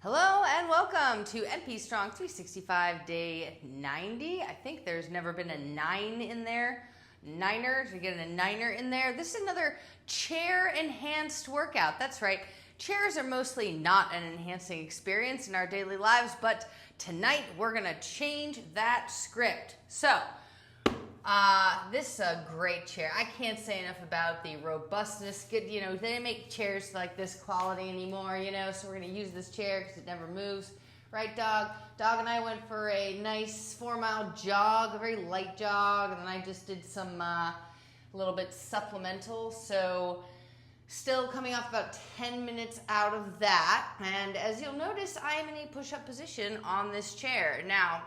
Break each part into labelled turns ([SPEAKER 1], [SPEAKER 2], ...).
[SPEAKER 1] Hello and welcome to NP Strong 365 day 90. I think there's never been a 9 in there. Niner, to get a niner in there. This is another chair enhanced workout. That's right. Chairs are mostly not an enhancing experience in our daily lives, but tonight we're gonna change that script. So, this is a great chair. I can't say enough about the robustness. Good, they didn't make chairs like this quality anymore, so we're going to use this chair because it never moves. Right, Dog? Dog and I went for a nice 4-mile jog, a very light jog, and then I just did some a little bit supplemental. So still coming off about 10 minutes out of that. And as you'll notice, I am in a push-up position on this chair. Now,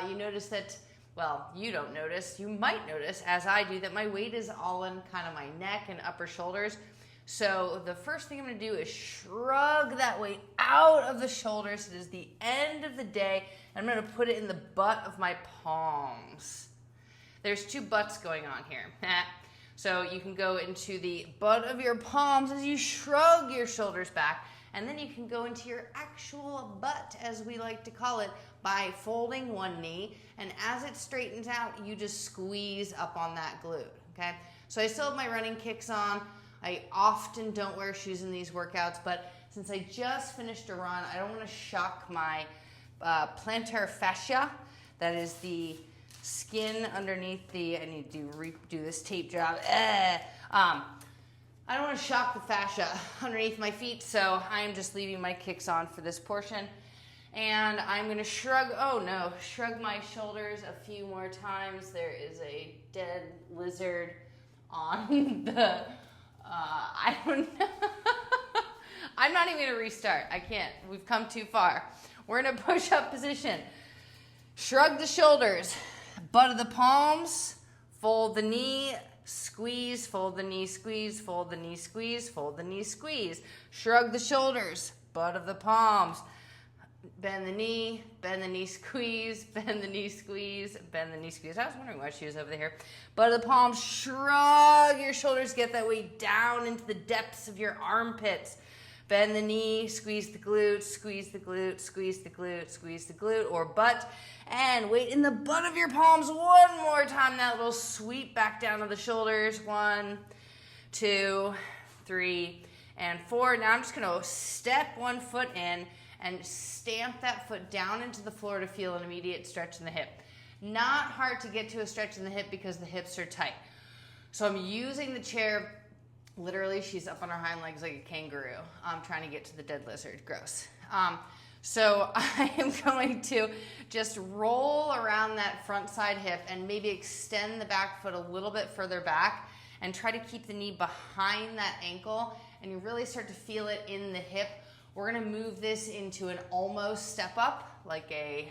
[SPEAKER 1] you notice that, well, you don't notice. You might notice, as I do, that my weight is all in kind of my neck and upper shoulders. So the first thing I'm going to do is shrug that weight out of the shoulders. It is the end of the day, and I'm going to put it in the butt of my palms. There's two butts going on here. So you can go into the butt of your palms as you shrug your shoulders back, and then you can go into your actual butt, as we like to call it, by folding one knee, and as it straightens out, you just squeeze up on that glute, okay? So I still have my running kicks on. I often don't wear shoes in these workouts, but since I just finished a run, I don't want to shock my plantar fascia. That is the skin underneath the, I need to redo this tape job. I don't want to shock the fascia underneath my feet, so I am just leaving my kicks on for this portion. And I'm going to shrug my shoulders a few more times. There is a dead lizard on the, I don't know. I'm not even going to restart. I can't. We've come too far. We're in a push-up position. Shrug the shoulders, butt of the palms, fold the knee, squeeze, fold the knee, squeeze, fold the knee, squeeze, fold the knee, squeeze. Shrug the shoulders, butt of the palms. Bend the knee, squeeze, bend the knee, squeeze, bend the knee, squeeze. I was wondering why she was over there. Butt of the palms, shrug your shoulders, get that weight down into the depths of your armpits. Bend the knee, squeeze the glute, squeeze the glute, squeeze the glute, squeeze the glute or butt. And weight in the butt of your palms one more time. That little sweep back down to the shoulders. 1, 2, 3, and 4. Now I'm just going to step one foot in and stamp that foot down into the floor to feel an immediate stretch in the hip. Not hard to get to a stretch in the hip because the hips are tight. So I'm using the chair, literally she's up on her hind legs like a kangaroo. I'm trying to get to the dead lizard, gross. So I am going to just roll around that front side hip and maybe extend the back foot a little bit further back and try to keep the knee behind that ankle, and you really start to feel it in the hip. We're gonna move this into an almost step up, like a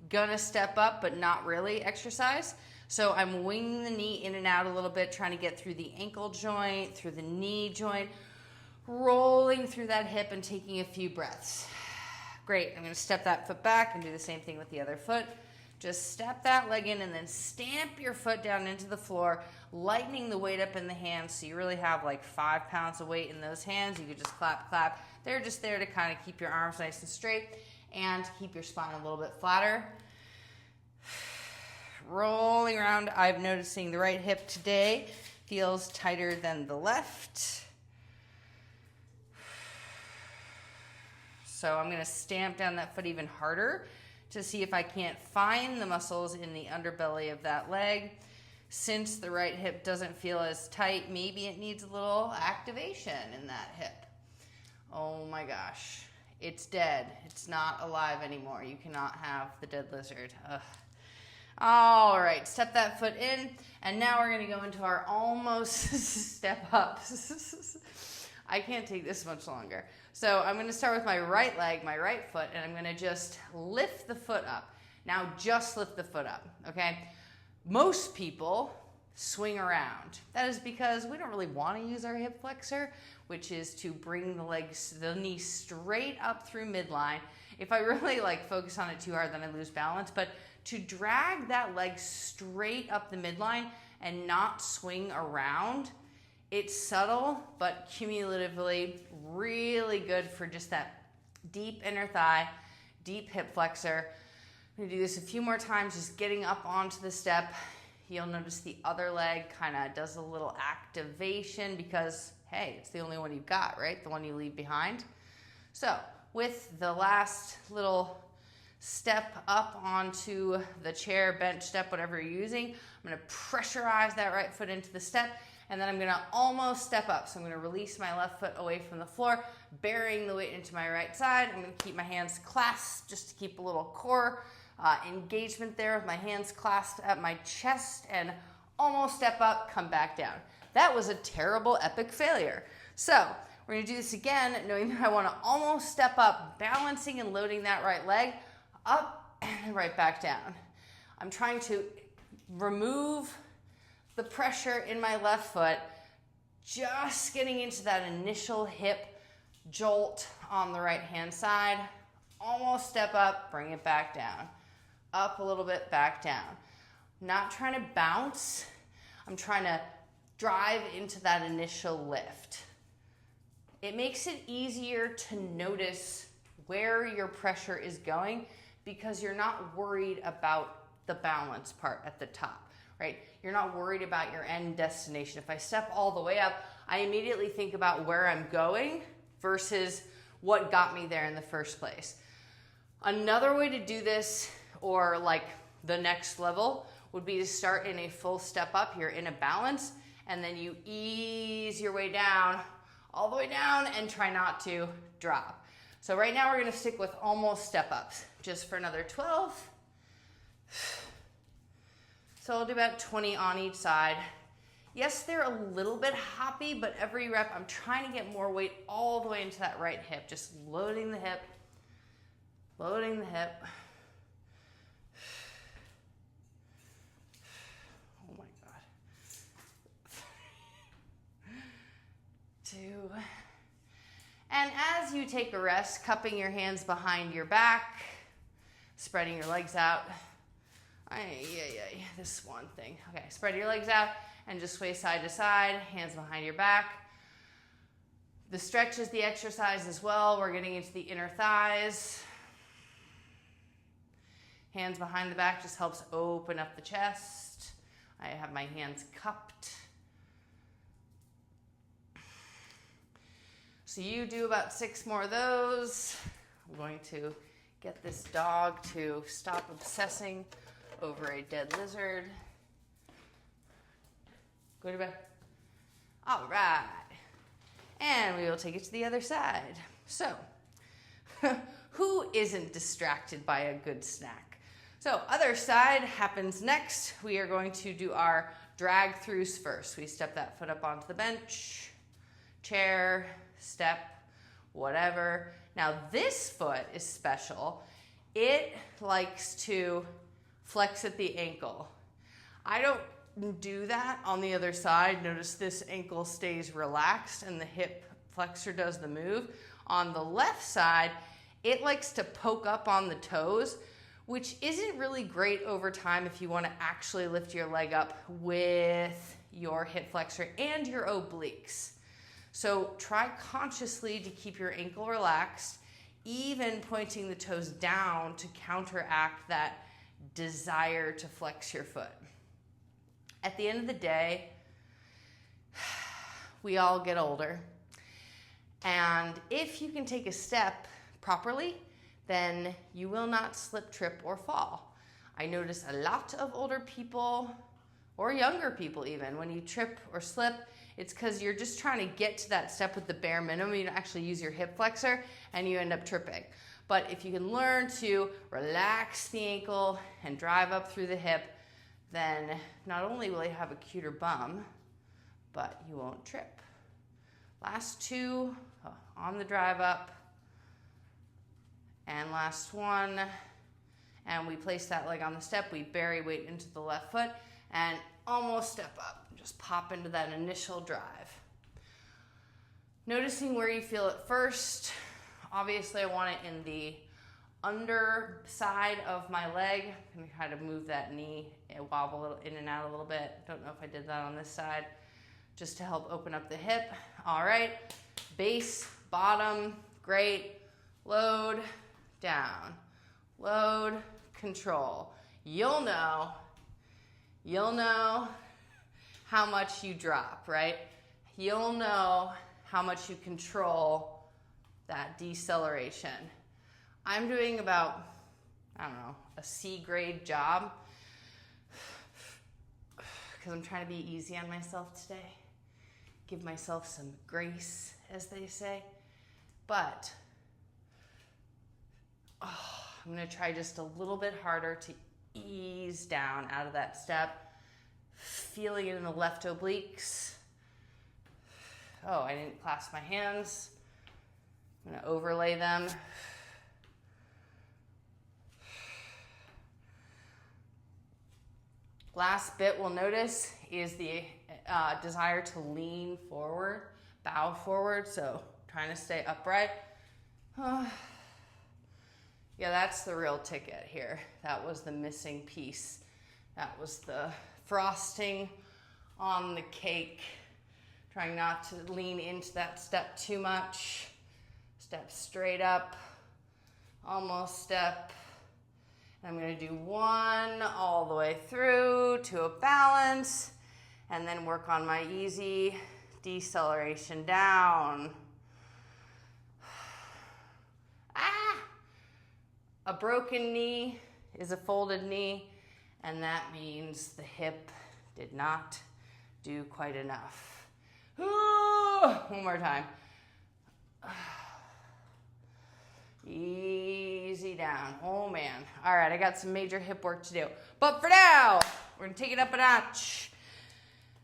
[SPEAKER 1] gonna step up but not really exercise. So I'm winging the knee in and out a little bit, trying to get through the ankle joint, through the knee joint, rolling through that hip and taking a few breaths. Great, I'm gonna step that foot back and do the same thing with the other foot. Just step that leg in and then stamp your foot down into the floor, lightening the weight up in the hands so you really have like 5 pounds of weight in those hands. You could just clap, clap. They're just there to kind of keep your arms nice and straight and to keep your spine a little bit flatter. Rolling around, I'm noticing the right hip today feels tighter than the left. So I'm going to stamp down that foot even harder to see if I can't find the muscles in the underbelly of that leg. Since the right hip doesn't feel as tight, maybe it needs a little activation in that hip. Oh my gosh, it's dead. It's not alive anymore. You cannot have the dead lizard. Ugh. All right, step that foot in, and now we're gonna go into our almost step up. I can't take this much longer. So I'm gonna start with my right leg, my right foot, and I'm gonna just lift the foot up. Now just lift the foot up, okay? Most people swing around. That is because we don't really wanna use our hip flexor, which is to bring the knee straight up through midline. If I really focus on it too hard, then I lose balance, but to drag that leg straight up the midline and not swing around, it's subtle, but cumulatively really good for just that Deep inner thigh, deep hip flexor. I'm gonna do this a few more times, just getting up onto the step. You'll notice the other leg kind of does a little activation because, hey, it's the only one you've got, right? The one you leave behind. So with the last little step up onto the chair, bench step, whatever you're using, I'm gonna pressurize that right foot into the step, and then I'm gonna almost step up. So I'm gonna release my left foot away from the floor, bearing the weight into my right side. I'm gonna keep my hands clasped just to keep a little core engagement there with my hands clasped at my chest, and almost step up, come back down. That was a terrible epic failure. So we're gonna do this again, knowing that I wanna almost step up, balancing and loading that right leg up and right back down. I'm trying to remove the pressure in my left foot, just getting into that initial hip jolt on the right hand side. Almost step up, bring it back down. Up a little bit, back down. I'm not trying to bounce. I'm trying to drive into that initial lift. It makes it easier to notice where your pressure is going because you're not worried about the balance part at the top, right? You're not worried about your end destination. If I step all the way up, I immediately think about where I'm going versus what got me there in the first place. Another way to do this, or like the next level, would be to start in a full step up. You're in a balance, and then you ease your way down, all the way down, and try not to drop. So right now we're gonna stick with almost step ups, just for another 12. So I'll do about 20 on each side. Yes, they're a little bit hoppy, but every rep I'm trying to get more weight all the way into that right hip, just loading the hip, loading the hip. Oh my God. 2. And as you take a rest, cupping your hands behind your back, spreading your legs out. This one thing. Okay, spread your legs out and just sway side to side, hands behind your back. The stretch is the exercise as well. We're getting into the inner thighs. Hands behind the back just helps open up the chest. I have my hands cupped. So you do about 6 more of those. I'm going to get this dog to stop obsessing over a dead lizard. Go to bed. All right. And we will take it to the other side. So, who isn't distracted by a good snack? So, other side happens next. We are going to do our drag throughs first. We step that foot up onto the bench, chair, step, whatever. Now, this foot is special. It likes to flex at the ankle. I don't do that on the other side. Notice this ankle stays relaxed and the hip flexor does the move. On the left side, it likes to poke up on the toes, which isn't really great over time if you want to actually lift your leg up with your hip flexor and your obliques. So try consciously to keep your ankle relaxed, even pointing the toes down to counteract that desire to flex your foot. At the end of the day, we all get older. And if you can take a step properly, then you will not slip, trip, or fall. I notice a lot of older people, or younger people even, when you trip or slip, it's because you're just trying to get to that step with the bare minimum. You don't actually use your hip flexor, and you end up tripping. But if you can learn to relax the ankle and drive up through the hip, then not only will you have a cuter bum, but you won't trip. Last 2 on the drive up, and last 1, and we place that leg on the step. We bury weight into the left foot and almost step up. Just pop into that initial drive. Noticing where you feel it first. Obviously, I want it in the underside of my leg. I'm going to kind of move that knee and wobble a little in and out a little bit. Don't know if I did that on this side. Just to help open up the hip. All right. Base, bottom, great. load, down, load, control. You'll know how much you drop, right? You'll know how much you control that deceleration. I'm doing about, I don't know, a C grade job because I'm trying to be easy on myself today. Give myself some grace, as they say. But I'm gonna try just a little bit harder to ease down out of that step. Feeling it in the left obliques. Oh, I didn't clasp my hands. I'm gonna overlay them. Last bit we'll notice is the desire to lean forward, bow forward, so trying to stay upright. Yeah, that's the real ticket here. That was the missing piece. That was the frosting on the cake. Trying not to lean into that step too much. Step straight up, almost step. I'm gonna do one all the way through to a balance, and then work on my easy deceleration down. A broken knee is a folded knee, and that means the hip did not do quite enough. One more time. Easy down. Oh man. All right, I got some major hip work to do. But for now, we're gonna take it up a notch.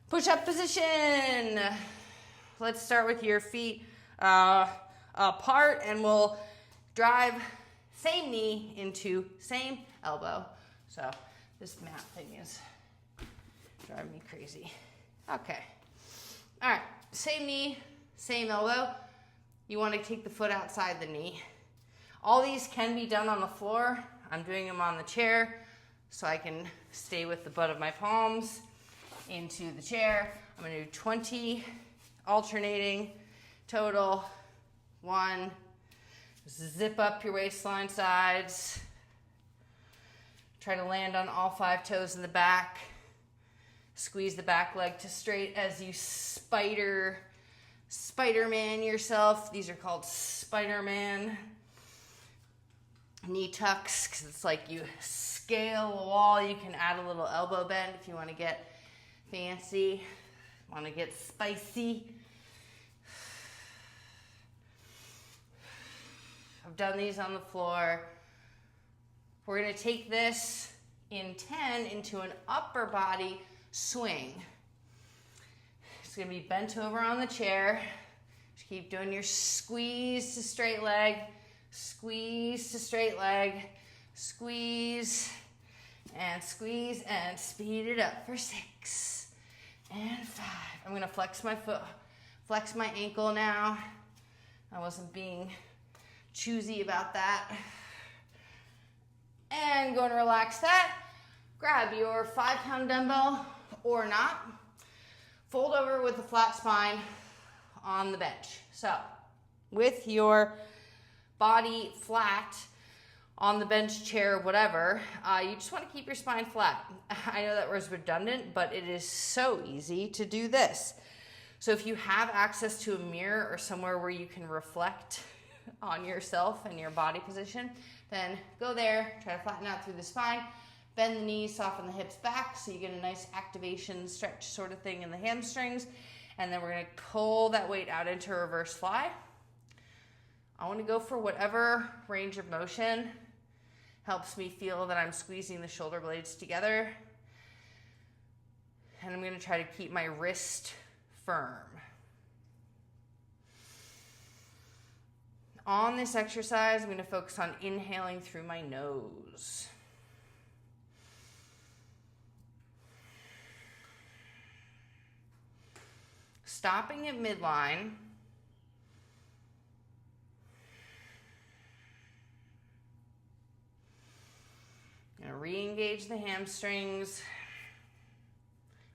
[SPEAKER 1] Push-up position. Let's start with your feet apart, and we'll drive same knee into same elbow. So this mat thing is driving me crazy. Okay. All right, same knee, same elbow. You want to take the foot outside the knee. All these can be done on the floor. I'm doing them on the chair so I can stay with the butt of my palms into the chair. I'm gonna do 20 alternating total. 1, zip up your waistline sides. Try to land on all 5 toes in the back. Squeeze the back leg to straight as you Spider-Man yourself. These are called Spider-Man knee tucks, because it's like you scale a wall. You can add a little elbow bend if you want to get fancy, want to get spicy. I've done these on the floor. We're going to take this in 10 into an upper body swing. It's going to be bent over on the chair. Just keep doing your squeeze to straight leg, squeeze to straight leg, squeeze, and speed it up for 6 and 5. I'm going to flex my foot, flex my ankle now. I wasn't being choosy about that. And go and relax that. Grab your 5-pound dumbbell or not. Fold over with a flat spine on the bench. So with your body flat on the bench, chair, whatever, you just want to keep your spine flat. I know that was redundant, but it is so easy to do this. So if you have access to a mirror or somewhere where you can reflect on yourself and your body position, then go there, try to flatten out through the spine, bend the knees, soften the hips back so you get a nice activation, stretch sort of thing in the hamstrings. And then we're going to pull that weight out into reverse fly. I want to go for whatever range of motion helps me feel that I'm squeezing the shoulder blades together. And I'm going to try to keep my wrist firm. On this exercise, I'm going to focus on inhaling through my nose. Stopping at midline. I'm going to re-engage the hamstrings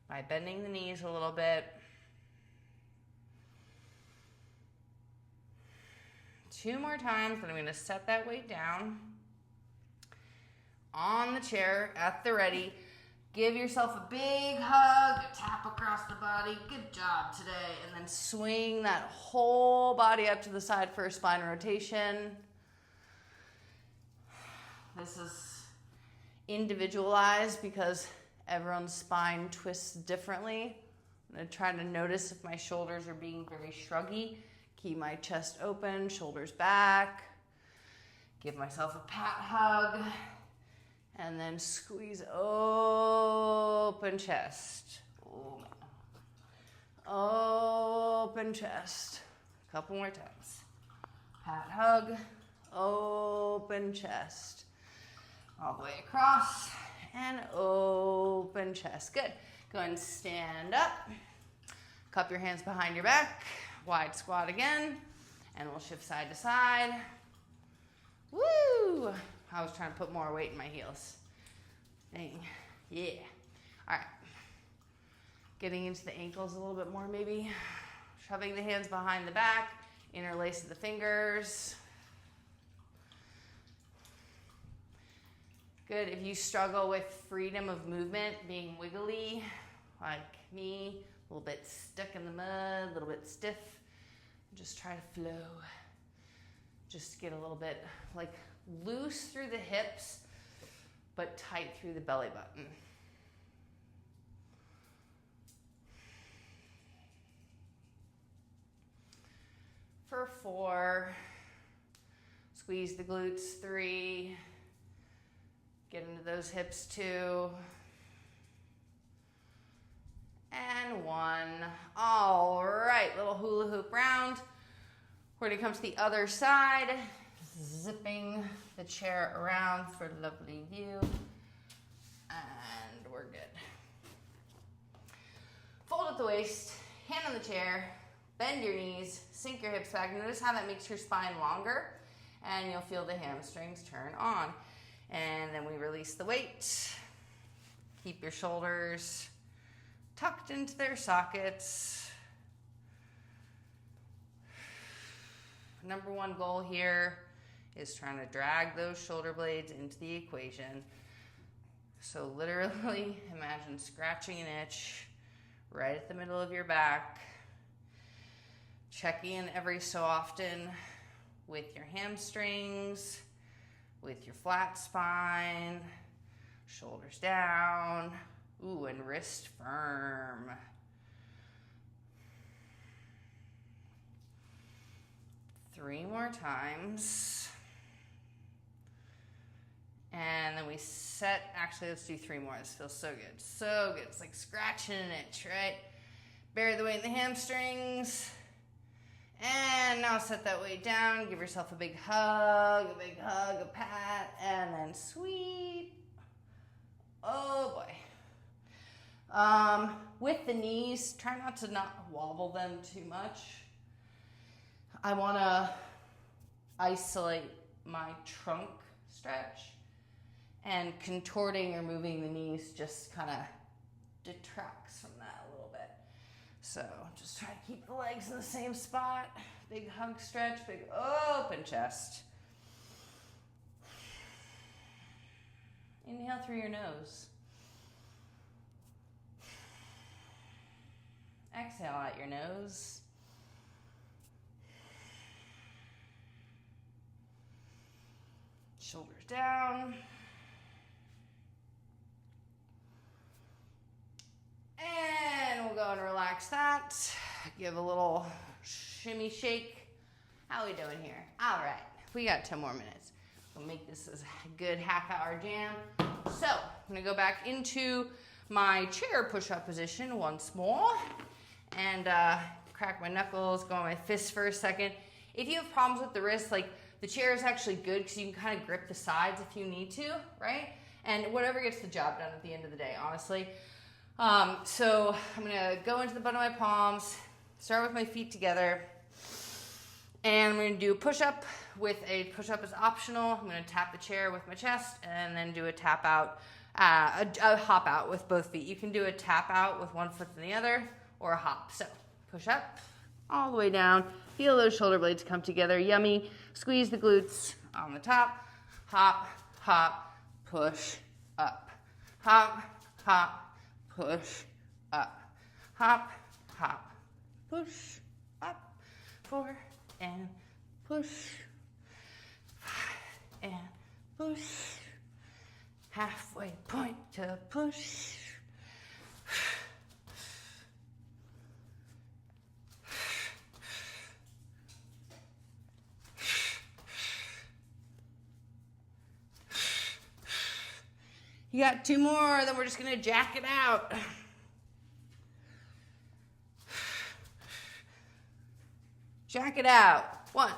[SPEAKER 1] by bending the knees a little bit. 2 more times, then I'm gonna set that weight down on the chair at the ready. Give yourself a big hug, a tap across the body. Good job today. And then swing that whole body up to the side for a spine rotation. This is individualized because everyone's spine twists differently. I'm going to try to notice if my shoulders are being very shruggy. Keep my chest open, shoulders back. Give myself a pat hug. And then squeeze open chest. Oh, man. Open chest. A couple more times. Pat hug. Open chest. All the way across. And open chest. Good. Go ahead and stand up. Cup your hands behind your back. Wide squat again. And we'll shift side to side. Woo! I was trying to put more weight in my heels. Dang. Yeah. All right. Getting into the ankles a little bit more maybe. Shoving the hands behind the back. Interlace the fingers. Good. If you struggle with freedom of movement, being wiggly, like me, a little bit stuck in the mud, a little bit stiff, just try to flow. Just get a little bit like loose through the hips, but tight through the belly button. For 4, squeeze the glutes. 3, get into those hips. 2, and 1. All right, little hula hoop round. We're gonna come to the other side, zipping the chair around for a lovely view, and we're good. Fold at the waist, hand on the chair, bend your knees, sink your hips back. Notice how that makes your spine longer, and you'll feel the hamstrings turn on. And then we release the weight. Keep your shoulders tucked into their sockets. Number 1 goal here is trying to drag those shoulder blades into the equation. So literally imagine scratching an itch right at the middle of your back. Checking in every so often with your hamstrings, with your flat spine, shoulders down, ooh, and wrist firm. Three more times. And then we set, actually let's do 3 more. This feels so good, so good. It's like scratching an itch, right? Bury the weight in the hamstrings. And now set that weight down. Give yourself a big hug, a pat, and then sweep. Oh boy. With the knees, try not to wobble them too much. I want to isolate my trunk stretch, and contorting or moving the knees just kind of detracts from that a little bit. So just try to keep the legs in the same spot. Big hug stretch, big open chest. Inhale through your nose. Exhale out your nose. Shoulders down. And we'll go and relax that. Give a little shimmy shake. How are we doing here? All right, we got 10 more minutes. We'll make this a good half-hour jam. So I'm gonna go back into my chair push-up position once more, and crack my knuckles, go on my fists for a second. If you have problems with the wrist, like the chair is actually good because you can kind of grip the sides if you need to, right? And whatever gets the job done at the end of the day, honestly. So I'm gonna go into the butt of my palms, start with my feet together, and I'm gonna do a push-up. With a push-up is optional. I'm gonna tap the chair with my chest and then do a tap out, a hop out with both feet. You can do a tap out with one foot and the other, or a hop. So push up all the way down. Feel those shoulder blades come together. Yummy. Squeeze the glutes on the top. Hop, hop, push up. Hop, hop, push up. Hop, hop, push up. 4 and push. 5 and push. Halfway point to push. You got 2 more, then we're just gonna jack it out. Jack it out. 1,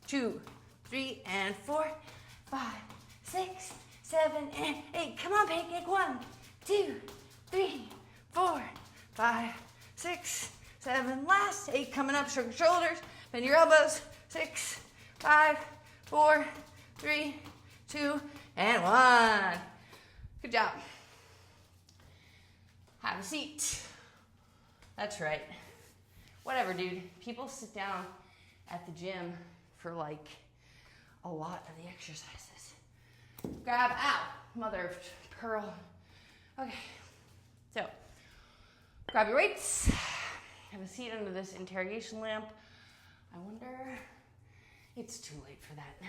[SPEAKER 1] 2, 3, and 4, 5, 6, 7, and 8. Come on, pancake. 1, 2, 3, 4, 5, 6, 7. Last 8 coming up. Shrug your shoulders, bend your elbows. 6, 5, 4, 3, 2, and 1. Good job. Have a seat. That's right. Whatever, dude. People sit down at the gym for like a lot of the exercises. Grab, ow, mother of pearl. Okay, so grab your weights. Have a seat under this interrogation lamp. I wonder, it's too late for that now.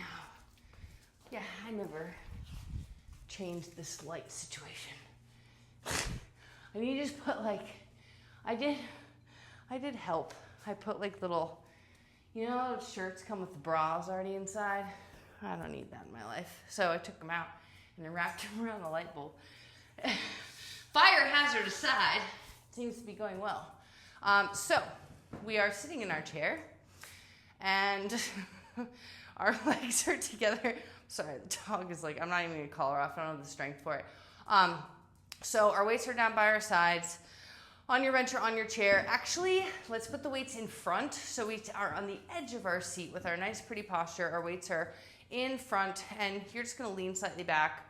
[SPEAKER 1] Yeah, I never changed this light situation. I need to just put like, I did help. I put like little, you know, shirts come with the bras already inside. I don't need that in my life. So I took them out and then wrapped them around the light bulb. Fire hazard aside, seems to be going well. So we are sitting in our chair and our legs are together. Sorry, the dog is like, I'm not even gonna call her off. I don't have the strength for it. So our weights are down by our sides, on your bench or on your chair. Actually, let's put the weights in front so we are on the edge of our seat with our nice pretty posture. Our weights are in front and you're just gonna lean slightly back.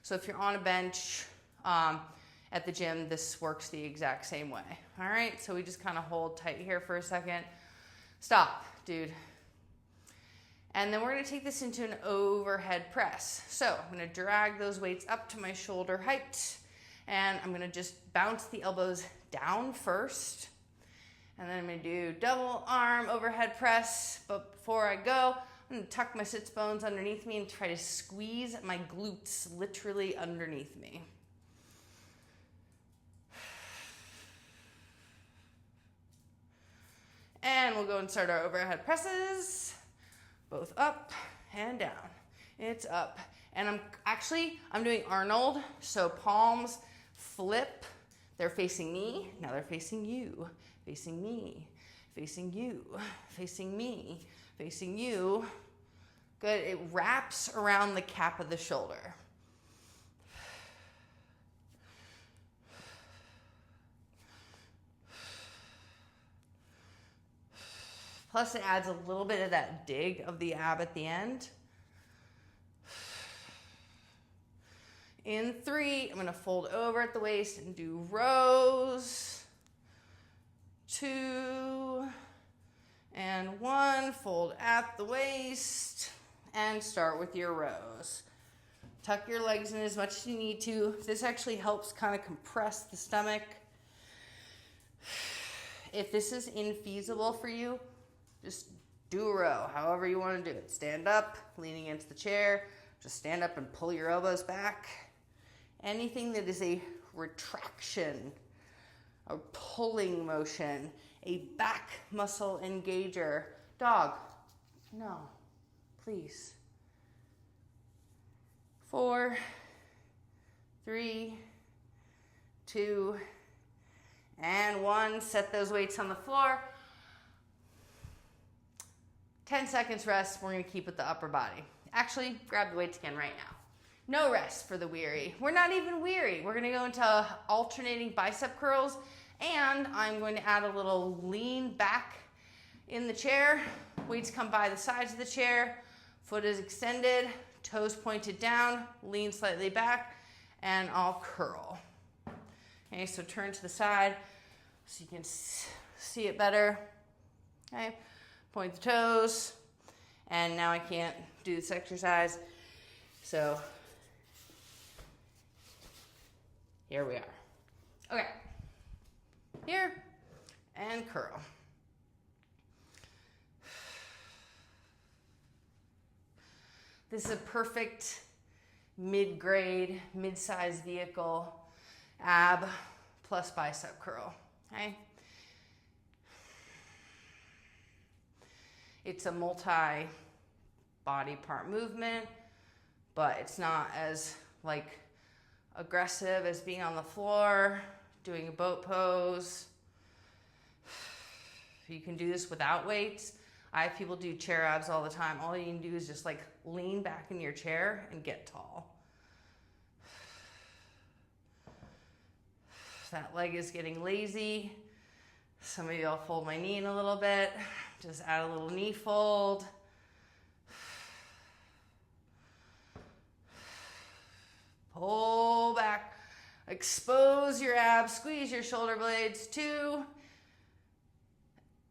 [SPEAKER 1] So if you're on a bench at the gym, this works the exact same way. All right, so we just kind of hold tight here for a second. Stop, dude. And then we're gonna take this into an overhead press. So I'm gonna drag those weights up to my shoulder height and I'm gonna just bounce the elbows down first. And then I'm gonna do double arm overhead press. But before I go, I'm gonna tuck my sits bones underneath me and try to squeeze my glutes literally underneath me. And we'll go and start our overhead presses. Both up and down. It's up. And I'm doing Arnold. So palms flip. They're facing me. Now they're facing you. Facing me. Facing you. Facing me. Facing you. Good. It wraps around the cap of the shoulder. Plus it adds a little bit of that dig of the ab at the end. In 3, I'm gonna fold over at the waist and do rows. 2 and 1, fold at the waist and start with your rows. Tuck your legs in as much as you need to. This actually helps kind of compress the stomach. If this is infeasible for you, just do a row, however you want to do it. Stand up, leaning into the chair. Just stand up and pull your elbows back. Anything that is a retraction, a pulling motion, a back muscle engager. Dog, no, please. 4, 3, 2, and 1. Set those weights on the floor. 10 seconds rest. We're gonna keep with the upper body. Actually, grab the weights again right now. No rest for the weary. We're not even weary. We're gonna go into alternating bicep curls, and I'm going to add a little lean back in the chair. Weights come by the sides of the chair. Foot is extended, toes pointed down, lean slightly back, and I'll curl. Okay, so turn to the side so you can see it better. Okay. Point the toes and now I can't do this exercise. So here we are. Okay, here and curl. This is a perfect mid-grade, mid-size vehicle, ab plus bicep curl, okay? It's a multi-body part movement, but it's not as like aggressive as being on the floor, doing a boat pose. You can do this without weights. I have people do chair abs all the time. All you can do is just like lean back in your chair and get tall. That leg is getting lazy. So maybe I'll fold my knee in a little bit. Just add a little knee fold. Pull back. Expose your abs. Squeeze your shoulder blades. 2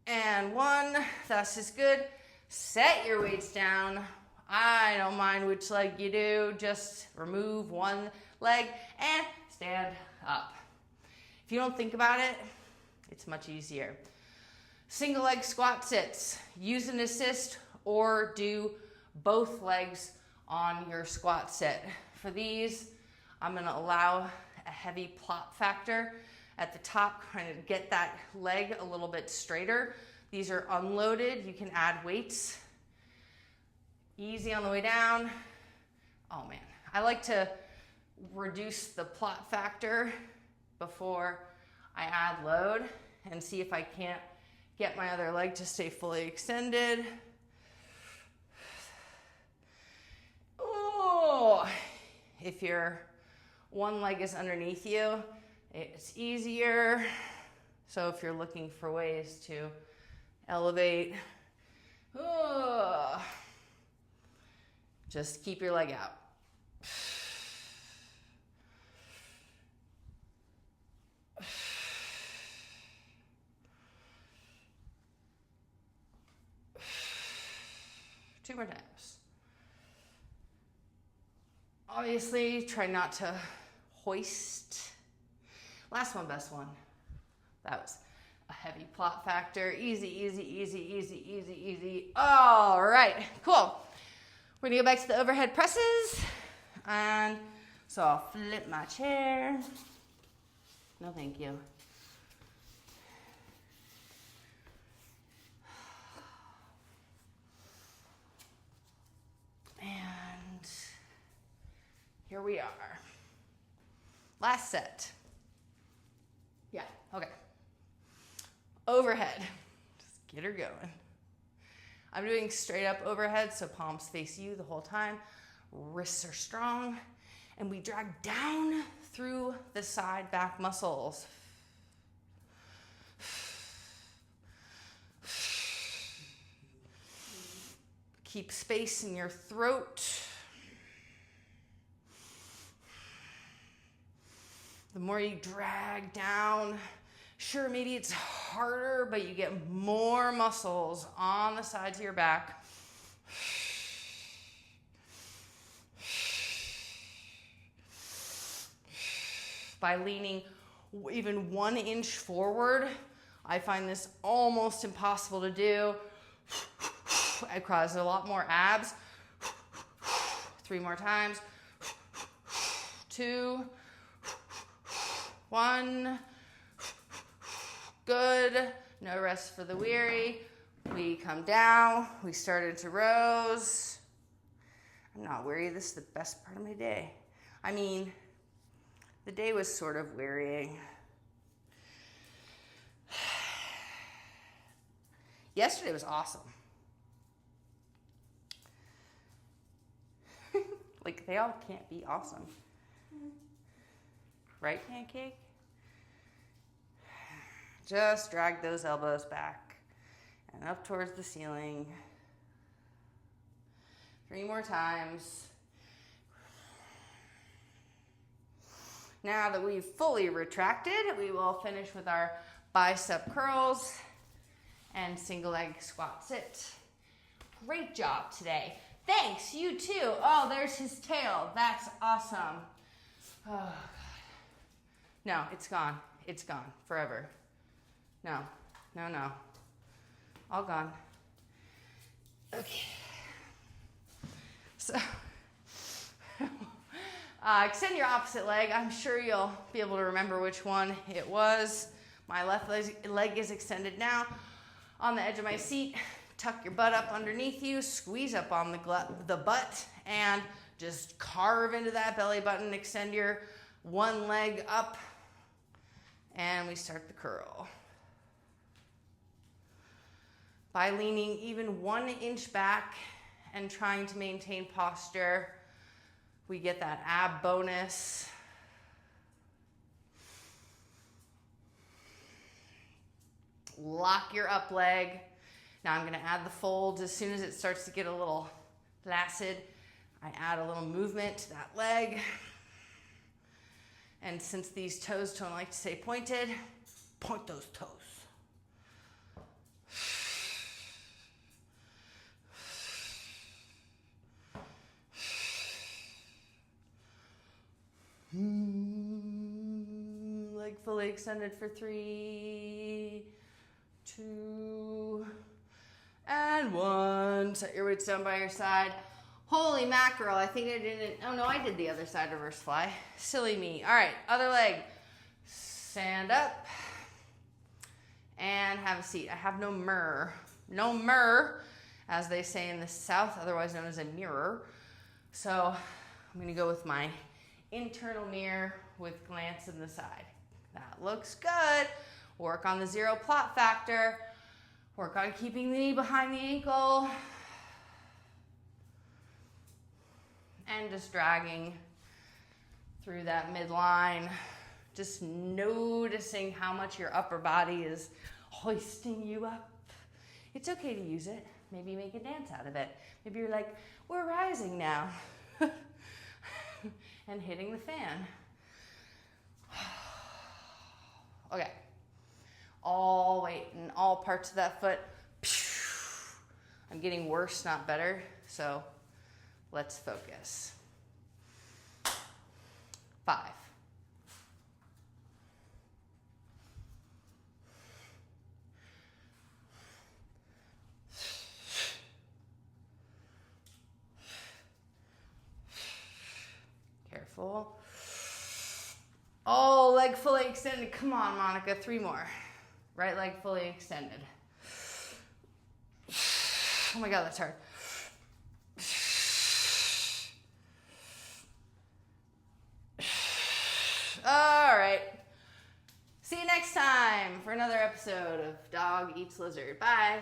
[SPEAKER 1] and 1. That's just good. Set your weights down. I don't mind which leg you do. Just remove one leg and stand up. If you don't think about it, it's much easier. Single leg squat sits. Use an assist or do both legs on your squat sit. For these, I'm going to allow a heavy plop factor at the top, trying to get that leg a little bit straighter. These are unloaded. You can add weights. Easy on the way down. Oh man, I like to reduce the plop factor before I add load and see if I can't get my other leg to stay fully extended. Oh, if your one leg is underneath you, it's easier. So if you're looking for ways to elevate, just keep your leg out. Two more times. Obviously, try not to hoist. Last one, best one. That was a heavy plop factor. Easy, easy, easy, easy, easy, easy. All right, cool. We're gonna go back to the overhead presses. And so I'll flip my chair. No, thank you. And here we are. Last set. Yeah, okay. Overhead. Just get her going. I'm doing straight up overhead, so palms face you the whole time. Wrists are strong. And we drag down through the side back muscles. Keep space in your throat. The more you drag down, sure, maybe it's harder, but you get more muscles on the sides of your back. By leaning even 1 inch forward, I find this almost impossible to do. It causes a lot more abs. 3 more times. 2, 1. Good. No rest for the weary. We come down. We start into rows. I'm not weary. This is the best part of my day. I mean, the day was sort of wearying. Yesterday was awesome. Like, they all can't be awesome. Right, Pancake? Just drag those elbows back and up towards the ceiling. 3 more times. Now that we've fully retracted, we will finish with our bicep curls and single leg squat sit. great job today. Thanks, you too. Oh, there's his tail. That's awesome. Oh, God. No, it's gone. It's gone forever. No, no, no. All gone. Okay. So, extend your opposite leg. I'm sure you'll be able to remember which one it was. My left leg is extended now. On the edge of my seat, tuck your butt up underneath you, squeeze up on the butt, and just carve into that belly button. Extend your one leg up, and we start the curl. By leaning even 1 inch back and trying to maintain posture, we get that ab bonus. Lock your up leg. Now I'm going to add the folds. As soon as it starts to get a little flaccid, I add a little movement to that leg. And since these toes don't like to stay pointed, point those toes. Leg fully extended for 3, 2, and 1. Set your weights down by your side. Holy mackerel, I think I didn't, oh no, I did the other side reverse fly. Silly me. All right, other leg. Stand up and have a seat. I have no mirror. No mirror, as they say in the South, otherwise known as a mirror. So I'm gonna go with my internal mirror with glance in the side. That looks good. Work on the zero plot factor. Work on keeping the knee behind the ankle. And just dragging through that midline. Just noticing how much your upper body is hoisting you up. It's okay to use it. Maybe make a dance out of it. Maybe you're like, we're rising now. And hitting the fan. Okay. All weight in all parts of that foot. I'm getting worse, not better. So let's focus. 5. Careful. Oh, leg fully extended. Come on, Monica. 3 more. Right leg fully extended. Oh my God, that's hard. All right. See you next time for another episode of Dog Eats Lizard. Bye.